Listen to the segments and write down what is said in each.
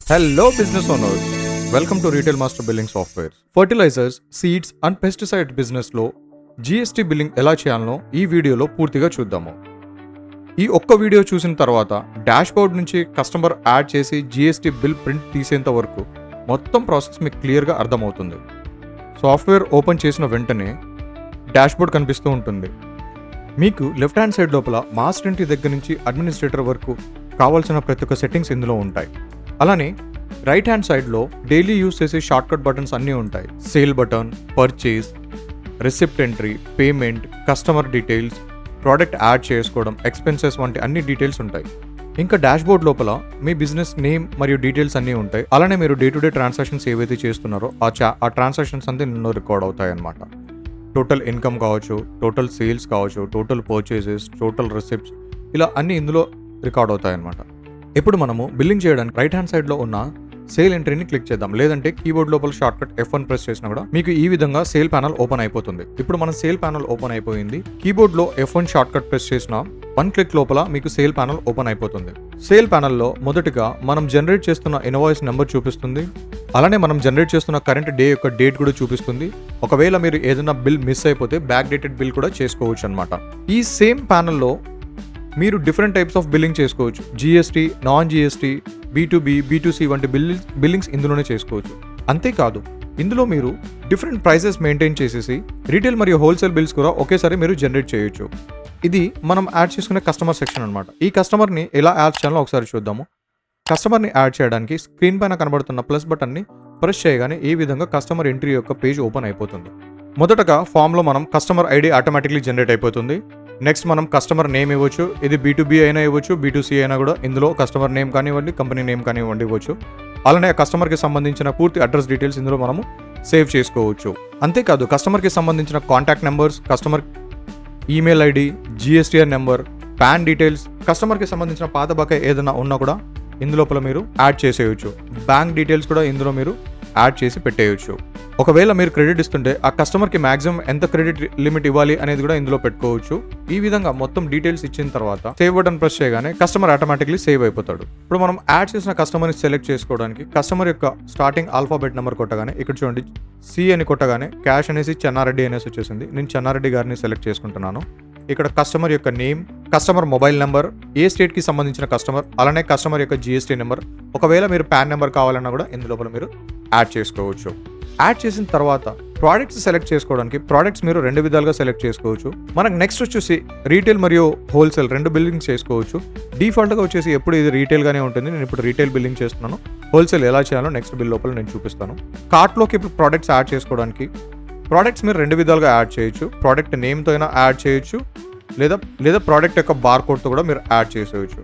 Hello business owners. Welcome to Retail Master Billing Software. Fertilizers, seeds and pesticide business లో GST billing ఎలా చేయాలనో ఈ వీడియోలో పూర్తిగా చూద్దాము. ఈ ఒక్క వీడియో చూసిన తర్వాత డాష్బోర్డ్ నుంచి కస్టమర్ యాడ్ చేసి GST బిల్ ప్రింట్ తీసేంత వరకు మొత్తం ప్రాసెస్ మీకు క్లియర్గా అర్థమవుతుంది. సాఫ్ట్వేర్ ఓపెన్ చేసిన వెంటనే డాష్బోర్డ్ కనిపిస్తూ ఉంటుంది. మీకు లెఫ్ట్ హ్యాండ్ సైడ్ లోపల మాస్టర్ ఎంట్రీ దగ్గర నుంచి అడ్మినిస్ట్రేటర్ వరకు కావాల్సిన ప్రతి ఒక్క సెట్టింగ్స్ ఇందులో ఉంటాయి. అలానే రైట్ హ్యాండ్ సైడ్లో డైలీ యూస్ చేసే షార్ట్ కట్ బటన్స్ అన్నీ ఉంటాయి. Sale button, purchase, receipt entry, payment, customer details, product add చేసుకోవడం, ఎక్స్పెన్సెస్ వంటి అన్ని డీటెయిల్స్ ఉంటాయి. ఇంకా డాష్బోర్డ్ లోపల మీ బిజినెస్ నేమ్ మరియు డీటెయిల్స్ అన్నీ ఉంటాయి. అలానే మీరు డే టు డే ట్రాన్సాక్షన్స్ ఏవైతే చేస్తున్నారో ఆ ట్రాన్సాక్షన్స్ అంతా ఇందులో రికార్డ్ అవుతాయి అన్నమాట. టోటల్ ఇన్కమ్ కావచ్చు, టోటల్ సేల్స్ కావచ్చు, టోటల్ పర్చేసెస్, టోటల్ రిసిప్ట్స్, ఇలా అన్నీ ఇందులో రికార్డ్ అవుతాయి అన్నమాట. ఇప్పుడు మనము బిల్లింగ్ చేయడానికి రైట్ హ్యాండ్ సైడ్లో ఉన్న సేల్ ఎంట్రీని క్లిక్ చేద్దాం. లేదంటే కీబోర్డ్ లోపల షార్ట్ కట్ F1 ప్రెస్ చేసినా కూడా మీకు ఈ విధంగా సేల్ ప్యానల్ ఓపెన్ అయిపోతుంది. ఇప్పుడు మన సేల్ ప్యానల్ ఓపెన్ అయిపోయింది. కీబోర్డ్లో F1 షార్ట్ కట్ ప్రెస్ చేసిన 1 క్లిక్ లోపల మీకు సేల్ ప్యానల్ ఓపెన్ అయిపోతుంది. సేల్ ప్యానల్లో మొదటిగా మనం జనరేట్ చేస్తున్న ఇన్వాయిస్ నెంబర్ చూపిస్తుంది. అలానే మనం జనరేట్ చేస్తున్న కరెంట్ డే యొక్క డేట్ కూడా చూపిస్తుంది. ఒకవేళ మీరు ఏదైనా బిల్ మిస్ అయిపోతే బ్యాక్ డేటెడ్ బిల్ కూడా చేసుకోవచ్చు అనమాట. ఈ సేమ్ ప్యానల్లో మీరు డిఫరెంట్ టైప్స్ ఆఫ్ బిల్లింగ్ చేసుకోవచ్చు. GST, non GST, B2B, B2C వంటి బిల్లింగ్స్ ఇందులోనే చేసుకోవచ్చు. అంతేకాదు ఇందులో మీరు డిఫరెంట్ ప్రైసెస్ మెయింటైన్ చేసేసి రీటైల్ మరియు హోల్సేల్ బిల్స్ కూడా ఒకేసారి మీరు జనరేట్ చేయొచ్చు. ఇది మనం యాడ్ చేసుకునే కస్టమర్ సెక్షన్ అనమాట. ఈ కస్టమర్ని ఎలా యాడ్ చేయాలో ఒకసారి చూద్దాము. కస్టమర్ని యాడ్ చేయడానికి స్క్రీన్ పైన కనబడుతున్న ప్లస్ బటన్ని ప్రెస్ చేయగానే ఈ విధంగా కస్టమర్ ఎంట్రీ యొక్క పేజ్ ఓపెన్ అయిపోతుంది. మొదటగా ఫామ్లో మనం కస్టమర్ ఐడి ఆటోమేటిక్లీ జనరేట్ అయిపోతుంది. నెక్స్ట్ మనం కస్టమర్ నేమ్ ఇవ్వచ్చు. ఇది B2B అయినా ఇవ్వచ్చు, B2C అయినా కూడా ఇందులో కస్టమర్ నేమ్ కానివ్వండి, కంపెనీ నేమ్ కానివ్వండి ఇవ్వచ్చు. అలానే కస్టమర్కి సంబంధించిన పూర్తి అడ్రస్ డీటెయిల్స్ ఇందులో మనము సేవ్ చేసుకోవచ్చు. అంతేకాదు కస్టమర్కి సంబంధించిన contact numbers, customer email ID, GSTN number, pan details, కస్టమర్కి సంబంధించిన పాత బకాయి ఏదైనా ఉన్నా కూడా ఇందులోపల మీరు యాడ్ చేసేయచ్చు. బ్యాంక్ డీటెయిల్స్ కూడా ఇందులో మీరు యాడ్ చేసి పెట్టేయచ్చు. ఒకవేళ మీరు క్రెడిట్ ఇస్తుంటే ఆ కస్టమర్కి మాక్సిమం ఎంత క్రెడిట్ లిమిట్ ఇవ్వాలి అనేది కూడా ఇందులో పెట్టుకోవచ్చు. ఈ విధంగా మొత్తం డీటెయిల్స్ ఇచ్చిన తర్వాత సేవ్ బటన్ ప్రెస్ చేయగానే కస్టమర్ ఆటోమేటిక్లీ సేవ్ అయిపోతాడు. ఇప్పుడు మనం యాడ్ చేసిన కస్టమర్ని సెలెక్ట్ చేసుకోవడానికి కస్టమర్ యొక్క స్టార్టింగ్ ఆల్ఫాబెట్ నెంబర్ కొట్టగానే ఇక్కడ చూడండి C అని కొట్టగానే క్యాష్ అనేసి చెన్నారెడ్డి అనేసి వచ్చేసింది. నేను చెన్నారెడ్డి గారిని సెలెక్ట్ చేసుకుంటున్నాను. ఇక్కడ కస్టమర్ యొక్క నేమ్, కస్టమర్ మొబైల్ నెంబర్, ఏ స్టేట్కి సంబంధించిన కస్టమర్, అలానే కస్టమర్ యొక్క GST నెంబర్, ఒకవేళ మీరు పాన్ నెంబర్ కావాలన్నా కూడా ఇందులోపల మీరు యాడ్ చేసుకోవచ్చు. యాడ్ చేసిన తర్వాత ప్రోడక్ట్స్ సెలెక్ట్ చేసుకోవడానికి ప్రోడక్ట్స్ మీరు 2 విధాలుగా సెలెక్ట్ చేసుకోవచ్చు. మనకు నెక్స్ట్ వచ్చేసి రీటైల్ మరియు హోల్సేల్ 2 బిల్లింగ్స్ చేసుకోవచ్చు. డిఫాల్ట్గా వచ్చేసి ఎప్పుడు ఇది రీటైల్గానే ఉంటుంది. నేను ఇప్పుడు రీటైల్ బిల్లింగ్ చేస్తున్నాను. హోల్సేల్ ఎలా చేయాలో నెక్స్ట్ బిల్ లోపల నేను చూపిస్తాను. కార్ట్లోకి ఇప్పుడు ప్రోడక్ట్స్ యాడ్ చేసుకోవడానికి ప్రోడక్ట్స్ మీరు 2 విధాలుగా యాడ్ చేయొచ్చు. ప్రోడక్ట్ నేమ్తో అయినా యాడ్ చేయొచ్చు, లేదా ప్రోడక్ట్ యొక్క బార్ కోడ్తో కూడా మీరు యాడ్ చేసేయచ్చు.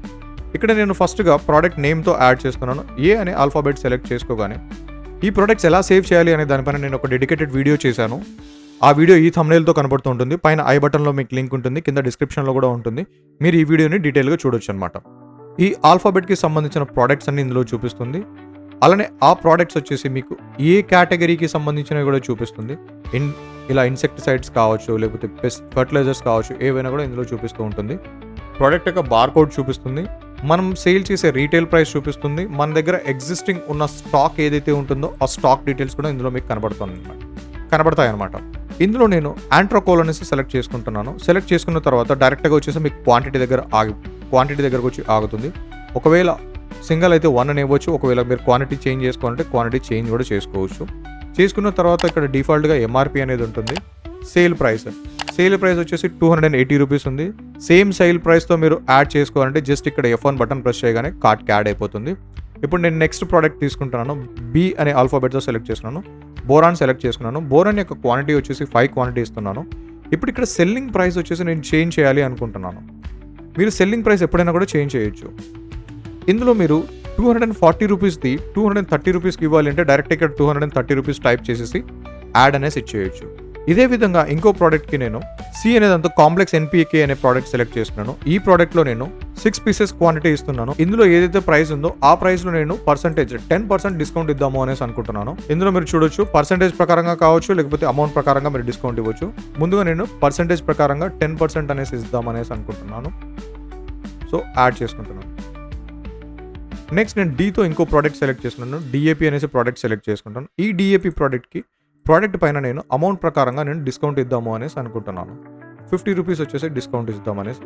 ఇక్కడ నేను ఫస్ట్గా ప్రోడక్ట్ నేమ్తో యాడ్ చేస్తున్నాను. ఏ అనే ఆల్ఫాబెట్ సెలెక్ట్ చేసుకోగానే ఈ ప్రోడక్ట్స్ ఎలా సేవ్ చేయాలి అనే దానిపైన నేను ఒక డెడికేటెడ్ వీడియో చేశాను. ఆ వీడియో ఈ థంబ్నెయిల్తో కనబడుతూ ఉంటుంది. పైన ఐ బటన్లో మీకు లింక్ ఉంటుంది, కింద డిస్క్రిప్షన్లో కూడా ఉంటుంది. మీరు ఈ వీడియోని డీటెయిల్గా చూడొచ్చు అనమాట. ఈ ఆల్ఫాబెట్కి సంబంధించిన ప్రోడక్ట్స్ అన్ని ఇందులో చూపిస్తుంది. అలానే ఆ ప్రోడక్ట్స్ వచ్చేసి మీకు ఏ కేటగిరీకి సంబంధించినవి కూడా చూపిస్తుంది. ఇలా ఇన్సెక్టిసైడ్స్ కావచ్చు, లేకపోతే ఫర్టిలైజర్స్ కావచ్చు, ఏవైనా కూడా ఇందులో చూపిస్తూ ఉంటుంది. ప్రోడక్ట్ యొక్క బార్ కోడ్ చూపిస్తుంది. మనం సేల్ చేసే రీటైల్ ప్రైస్ చూపిస్తుంది. మన దగ్గర ఎగ్జిస్టింగ్ ఉన్న స్టాక్ ఏదైతే ఉంటుందో ఆ స్టాక్ డీటెయిల్స్ కూడా ఇందులో మీకు కనబడతాయి అనమాట. ఇందులో నేను ఆంట్రోకోల్ అనేసి సెలెక్ట్ చేసుకుంటున్నాను. సెలెక్ట్ చేసుకున్న తర్వాత డైరెక్ట్గా వచ్చేసి మీకు క్వాంటిటీ దగ్గరకు వచ్చి ఆగుతుంది. ఒకవేళ సింగల్ అయితే 1 అని ఇవ్వచ్చు. ఒకవేళ మీరు క్వాంటిటీ చేంజ్ చేసుకోవాలంటే క్వాంటిటీ చేంజ్ కూడా చేసుకోవచ్చు. చేసుకున్న తర్వాత ఇక్కడ డిఫాల్ట్గా MRP అనేది ఉంటుంది. సేల్ ప్రైస్ వచ్చేసి 280 రూపీస్ ఉంది. సేమ్ సేల్ ప్రైస్తో మీరు యాడ్ చేసుకోవాలంటే జస్ట్ ఇక్కడ F1 బటన్ ప్రెస్ చేయగానే కార్ట్కి యాడ్ అయిపోతుంది. ఇప్పుడు నేను నెక్స్ట్ ప్రోడక్ట్ తీసుకుంటున్నాను. B అనే ఆల్ఫాబెట్తో సెలెక్ట్ చేసుకున్నాను. బోరాన్ సెలెక్ట్ చేసుకున్నాను. బోరాన్ యొక్క క్వాంటిటీ వచ్చేసి 5 క్వాంటిటీ ఇస్తున్నాను. ఇప్పుడు ఇక్కడ సెల్లింగ్ ప్రైస్ వచ్చేసి నేను చేంజ్ చేయాలి అనుకుంటున్నాను. మీరు సెల్లింగ్ ప్రైస్ ఎప్పుడైనా కూడా చేంజ్ చేయొచ్చు. ఇందులో మీరు 240 రూపీస్ది 230 రూపీస్కి ఇవ్వాలి అంటే డైరెక్ట్ ఇక్కడ 230 రూపీస్ టైప్ చేసేసి యాడ్ అనేసి ఇచ్చేయచ్చు. ఇదే విధంగా ఇంకో ప్రోడక్ట్కి నేను C అనేదంతా కాంప్లెక్స్ NPK అనే ప్రోడక్ట్ సెలెక్ట్ చేస్తున్నాను. ఈ ప్రోడక్ట్లో నేను 6 పీసెస్ క్వాంటిటీ ఇస్తున్నాను. ఇందులో ఏదైతే ప్రైస్ ఉందో ఆ ప్రైస్లో నేను 10% డిస్కౌంట్ ఇద్దాము అనేసి అనుకుంటున్నాను. ఇందులో మీరు చూడొచ్చు పర్సెంటేజ్ ప్రకారంగా కావచ్చు, లేకపోతే అమౌంట్ ప్రకారంగా మీరు డిస్కౌంట్ ఇవ్వచ్చు. ముందుగా నేను పర్సెంటేజ్ ప్రకారంగా 10% అనేసి ఇద్దాం అనేసి అనుకుంటున్నాను. సో యాడ్ చేసుకుంటున్నాను. నెక్స్ట్ నేను డీతో ఇంకో ప్రోడక్ట్ సెలెక్ట్ చేసుకున్నాను. డిఏపి అనేసి ప్రోడక్ట్ సెలెక్ట్ చేసుకుంటాను. ఈ డిఏపి ప్రోడక్ట్ పైన నేను అమౌంట్ ప్రకారంగా నేను డిస్కౌంట్ ఇద్దాము అనేసి అనుకుంటున్నాను. 50 రూపీస్ వచ్చేసి డిస్కౌంట్ ఇద్దామనేసి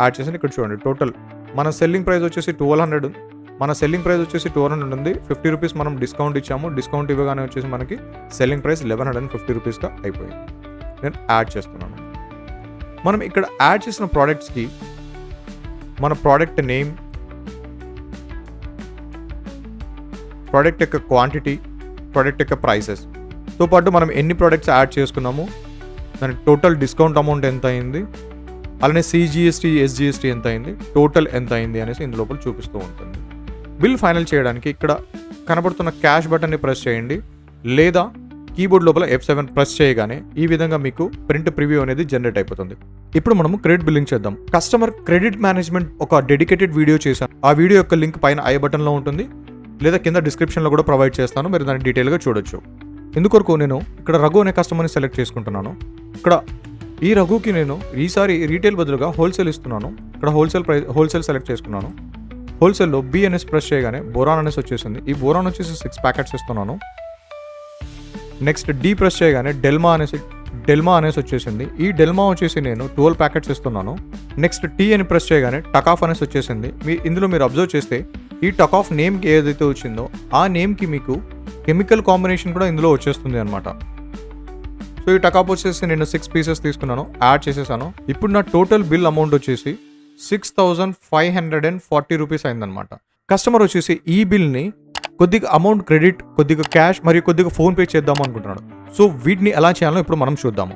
యాడ్ చేసి ఇక్కడ చూడండి. టోటల్ మన సెల్లింగ్ ప్రైస్ వచ్చేసి 1200 ఉంది. 50 రూపీస్ మనం డిస్కౌంట్ ఇచ్చాము. డిస్కౌంట్ ఇవ్వగానే వచ్చేసి మనకి సెల్లింగ్ ప్రైస్ 1150 రూపీస్గా అయిపోయింది. నేను యాడ్ చేస్తున్నాను. మనం ఇక్కడ యాడ్ చేసిన ప్రోడక్ట్స్కి మన ప్రోడక్ట్ నేమ్, ప్రోడక్ట్ యొక్క క్వాంటిటీ, ప్రోడక్ట్ యొక్క ప్రైసెస్తో పాటు మనం ఎన్ని ప్రోడక్ట్స్ యాడ్ చేసుకున్నాము, దాని టోటల్ డిస్కౌంట్ అమౌంట్ ఎంత అయింది, అలానే సిజిఎస్టీ, ఎస్జిఎస్టీ ఎంత అయింది, టోటల్ ఎంత అయింది అనేసి ఇందు లోపల చూపిస్తూ ఉంటుంది. బిల్ ఫైనల్ చేయడానికి ఇక్కడ కనబడుతున్న క్యాష్ బటన్ని ప్రెస్ చేయండి, లేదా కీబోర్డ్ లోపల F7 ప్రెస్ చేయగానే ఈ విధంగా మీకు ప్రింట్ ప్రివ్యూ అనేది జనరేట్ అయిపోతుంది. ఇప్పుడు మనము క్రెడిట్ బిల్లింగ్ చేద్దాం. కస్టమర్ క్రెడిట్ మేనేజ్మెంట్ ఒక డెడికేటెడ్ వీడియో చేశాను. ఆ వీడియో యొక్క లింక్ పైన ఐ బటన్లో ఉంటుంది, లేదా కింద డిస్క్రిప్షన్లో కూడా ప్రొవైడ్ చేస్తాను. మీరు దాన్ని డీటెయిల్గా చూడొచ్చు. ఇందుకొరకు నేను ఇక్కడ రఘు అనే కస్టమర్ని సెలెక్ట్ చేసుకుంటున్నాను. ఇక్కడ ఈ రఘుకి నేను ఈసారి రీటైల్ బదులుగా హోల్సేల్ ఇస్తున్నాను. ఇక్కడ హోల్సేల్ సెలెక్ట్ చేసుకున్నాను. హోల్సేల్లో బి అనేసి ప్రెస్ చేయగానే బోరాన్ అనేసి వచ్చేసింది. ఈ బోరాన్ వచ్చేసి 6 ప్యాకెట్స్ ఇస్తున్నాను. నెక్స్ట్ డి ప్రెస్ చేయగానే డెల్మా అనేసి వచ్చేసింది. ఈ డెల్మా వచ్చేసి నేను 12 ప్యాకెట్స్ ఇస్తున్నాను. నెక్స్ట్ టీ అని ప్రెస్ చేయగానే టకాఫ్ అనేసి వచ్చేసింది. ఇందులో మీరు అబ్జర్వ్ చేస్తే ఈ టకాఫ్ నేమ్కి ఏదైతే వచ్చిందో ఆ నేమ్కి మీకు కెమికల్ కాంబినేషన్ కూడా ఇందులో వచ్చేస్తుంది అనమాట. సో ఈ టకాఫ్ వచ్చేసి నేను 6 పీసెస్ తీసుకున్నాను, యాడ్ చేసేసాను. ఇప్పుడు నా టోటల్ బిల్ అమౌంట్ వచ్చేసి 6540 రూపీస్ అయిందనమాట. కస్టమర్ వచ్చేసి ఈ బిల్ని కొద్దిగా అమౌంట్ క్రెడిట్, కొద్దిగా క్యాష్ మరియు కొద్దిగా ఫోన్పే చేద్దాం అనుకుంటున్నాడు. సో వీటిని ఎలా చేయాలో ఇప్పుడు మనం చూద్దాము.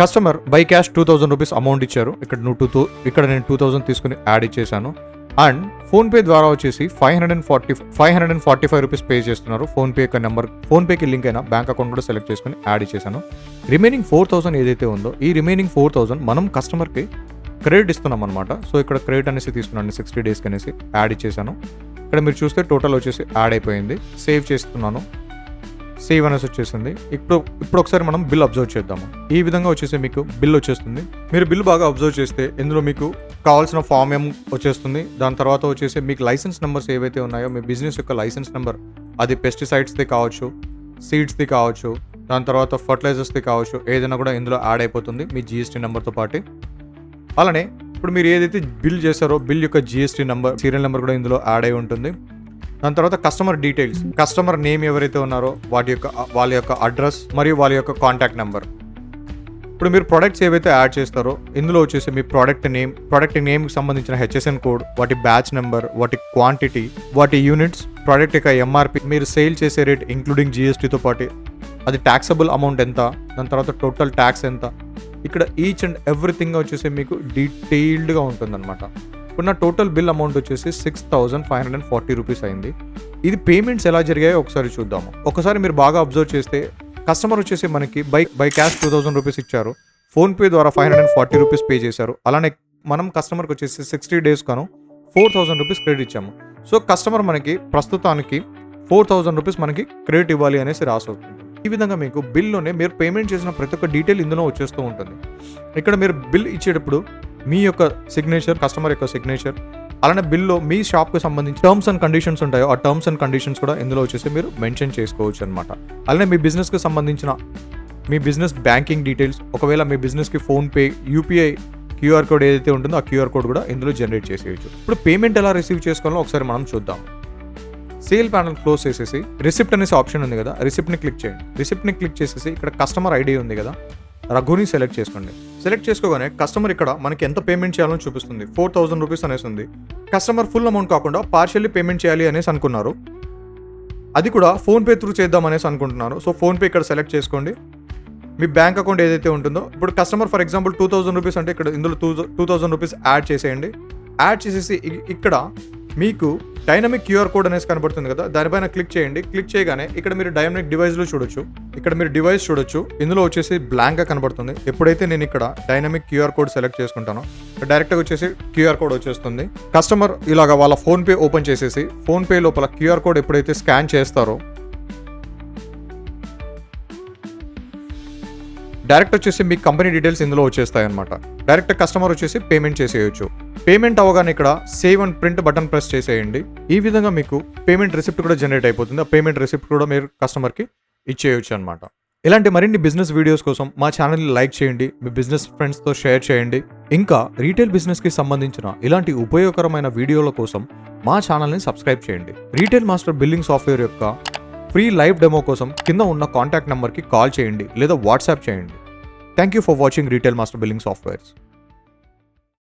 Customer by cash 2000 rupees amount ఇచ్చారు. ఇక్కడ నేను 2000 తీసుకుని యాడ్ ఇచ్చేసాను. అండ్ ఫోన్పే ద్వారా వచ్చేసి 545 రూపీస్ పే చేస్తున్నారు. ఫోన్పేకి లింక్ అయిన బ్యాంక్ అకౌంట్ కూడా సెలెక్ట్ చేసుకుని యాడ్ ఇచ్చేసాను. రిమైనింగ్ 4000 ఏదైతే ఉందో ఈ రిమైనింగ్ 4000 మనం కస్టమర్కి క్రెడిట్ ఇస్తున్నాం అనమాట. సో ఇక్కడ క్రెడిట్ అనేసి తీసుకున్నాను, 60 డేస్కి అనేసి యాడ్ ఇచ్చేసాను. ఇక్కడ మీరు చూస్తే టోటల్ వచ్చేసి యాడ్ అయిపోయింది. సేవ్ చేస్తున్నాను. సేవ్ అనేసి వచ్చేసింది. ఇప్పుడు ఒకసారి మనం బిల్ అబ్జర్వ్ చేద్దాము. ఈ విధంగా వచ్చేసి మీకు బిల్ వచ్చేస్తుంది. మీరు బిల్ బాగా అబ్జర్వ్ చేస్తే ఇందులో మీకు కావాల్సిన ఫామ్ ఏం వచ్చేస్తుంది. దాని తర్వాత వచ్చేసి మీకు లైసెన్స్ నెంబర్స్ ఏవైతే ఉన్నాయో, మీ బిజినెస్ యొక్క లైసెన్స్ నెంబర్, అది పెస్టిసైడ్స్ది కావచ్చు, సీడ్స్ది కావచ్చు, దాని తర్వాత ఫర్టిలైజర్స్ది కావచ్చు, ఏదైనా కూడా ఇందులో యాడ్ అయిపోతుంది మీ జిఎస్టీ నెంబర్తో పాటు. అలానే ఇప్పుడు మీరు ఏదైతే బిల్ చేశారో బిల్ యొక్క జిఎస్టీ నెంబర్, సీరియల్ నెంబర్ కూడా ఇందులో యాడ్ అయి ఉంటుంది. దాని తర్వాత కస్టమర్ డీటెయిల్స్, కస్టమర్ నేమ్ ఎవరైతే ఉన్నారో వాళ్ళ యొక్క అడ్రస్ మరియు వాళ్ళ యొక్క కాంటాక్ట్ నెంబర్. ఇప్పుడు మీరు ప్రొడక్ట్స్ ఏవైతే యాడ్ చేస్తారో ఇందులో వచ్చేసి మీ ప్రోడక్ట్ నేమ్కి సంబంధించిన HSN కోడ్, వాటి బ్యాచ్ నెంబర్, వాటి క్వాంటిటీ, వాటి యూనిట్స్, ప్రోడక్ట్ యొక్క MRP, మీరు సేల్ చేసే రేట్ ఇంక్లూడింగ్ జిఎస్టీతో పాటు అది ట్యాక్సబుల్ అమౌంట్ ఎంత, దాని తర్వాత టోటల్ ట్యాక్స్ ఎంత, ఇక్కడ ఈచ్ అండ్ ఎవ్రీథింగ్ వచ్చేసి మీకు డీటెయిల్డ్గా ఉంటుందన్నమాట. ఇప్పుడు నా టోటల్ బిల్ అమౌంట్ వచ్చేసి 6540 రూపీస్ అయింది. ఇది పేమెంట్స్ ఎలా జరిగాయో ఒకసారి చూద్దాము. ఒకసారి మీరు బాగా అబ్జర్వ్ చేస్తే కస్టమర్ వచ్చేసి మనకి బై క్యాష్ 2000 రూపీస్ ఇచ్చారు, ఫోన్పే ద్వారా 540 రూపీస్ పే చేశారు. అలానే మనం కస్టమర్కి వచ్చేసి 60 డేస్ కాను 4000 రూపీస్ క్రెడిట్ ఇచ్చాము. సో కస్టమర్ మనకి ప్రస్తుతానికి 4000 రూపీస్ మనకి క్రెడిట్ ఇవ్వాలి అనేసి రాసి అవుతుంది. ఈ విధంగా మీకు బిల్లోనే మీరు పేమెంట్ చేసిన ప్రతి ఒక్క డీటెయిల్ ఇందులో వచ్చేస్తూ ఉంటుంది. ఇక్కడ మీరు బిల్ ఇచ్చేటప్పుడు మీ యొక్క సిగ్నేచర్, కస్టమర్ యొక్క సిగ్నేచర్, అలానే బిల్లో మీ షాప్కి సంబంధించి టర్మ్స్ అండ్ కండిషన్స్ ఉంటాయో ఆ టర్మ్స్ అండ్ కండిషన్స్ కూడా ఇందులో వచ్చేసి మీరు మెన్షన్ చేసుకోవచ్చు అనమాట. అలానే మీ బిజినెస్కి సంబంధించిన మీ బిజినెస్ బ్యాంకింగ్ డీటెయిల్స్, ఒకవేళ మీ బిజినెస్కి ఫోన్పే, యూపీఐ QR కోడ్ ఏదైతే ఉంటుందో ఆ QR కోడ్ కూడా ఇందులో జనరేట్ చేసేయచ్చు. ఇప్పుడు పేమెంట్ ఎలా రిసీవ్ చేసుకోవాలో ఒకసారి మనం చూద్దాం. సేల్ ప్యానల్ క్లోజ్ చేసేసి రిసిప్ట్ అనేసి ఆప్షన్ ఉంది కదా, రిసిప్ట్ని క్లిక్ చేయండి. రిసిప్ట్ని క్లిక్ చేసేసి ఇక్కడ కస్టమర్ ఐడి ఉంది కదా, రఘుని సెలెక్ట్ చేసుకోండి. సెలెక్ట్ చేసుకోగానే కస్టమర్ ఇక్కడ మనకి ఎంత పేమెంట్ చేయాలని చూపిస్తుంది. 4000 రూపీస్ అనేసి ఉంది. కస్టమర్ ఫుల్ అమౌంట్ కాకుండా పార్షియల్లీ పేమెంట్ చేయాలి అనేసి అనుకున్నారు. అది కూడా ఫోన్పే త్రూ చేద్దాం అనేసి అనుకుంటున్నారు. సో ఫోన్పే ఇక్కడ సెలెక్ట్ చేసుకోండి. మీ బ్యాంక్ అకౌంట్ ఏదైతే ఉంటుందో, ఇప్పుడు కస్టమర్ ఫర్ ఎగ్జాంపుల్ 2000 రూపీస్ అంటే ఇక్కడ ఇందులో 2000 రూపీస్ యాడ్ చేసేయండి. యాడ్ చేసేసి ఇక్కడ మీకు డైనమిక్ QR కోడ్ అనేసి కనబడుతుంది కదా, దానిపైన క్లిక్ చేయండి. క్లిక్ చేయగానే ఇక్కడ మీరు డైనమిక్ డివైస్లో చూడొచ్చు. ఇక్కడ మీరు డివైస్ చూడొచ్చు. ఇందులో వచ్చేసి బ్లాంక్గా కనబడుతుంది. ఎప్పుడైతే నేను ఇక్కడ డైనమిక్ QR కోడ్ సెలెక్ట్ చేసుకుంటానో డైరెక్ట్గా వచ్చేసి QR కోడ్ వచ్చేస్తుంది. కస్టమర్ ఇలాగా వాళ్ళ ఫోన్పే ఓపెన్ చేసేసి ఫోన్పే లోపల QR కోడ్ ఎప్పుడైతే స్కాన్ చేస్తారో డైరెక్ట్ వచ్చేసి మీ కంపెనీ డీటెయిల్స్ ఇందులో వచ్చేస్తాయి అనమాట. డైరెక్ట్ కస్టమర్ వచ్చేసి పేమెంట్ చేసేయచ్చు. పేమెంట్ అవగానే ఇక్కడ save and print button press చేసేయండి. ఈ విధంగా మీకు పేమెంట్ రిసిప్ట్ కూడా జనరేట్ అయిపోతుంది. ఆ పేమెంట్ రిసిప్ట్ కూడా మీరు కస్టమర్కి ఇచ్చేయచ్చు అనమాట. ఇలాంటి మరిన్ని బిజినెస్ వీడియోస్ కోసం మా ఛానల్ని లైక్ చేయండి, మీ బిజినెస్ ఫ్రెండ్స్తో షేర్ చేయండి. ఇంకా రీటైల్ బిజినెస్కి సంబంధించిన ఇలాంటి ఉపయోగకరమైన వీడియోల కోసం మా ఛానల్ని సబ్స్క్రైబ్ చేయండి. రీటైల్ మాస్టర్ బిల్లింగ్ సాఫ్ట్వేర్ యొక్క ఫ్రీ లైవ్ డెమో కోసం కింద ఉన్న కాంటాక్ట్ నెంబర్కి కాల్ చేయండి లేదా వాట్సాప్ చేయండి. Thank you for watching retail master billing softwares.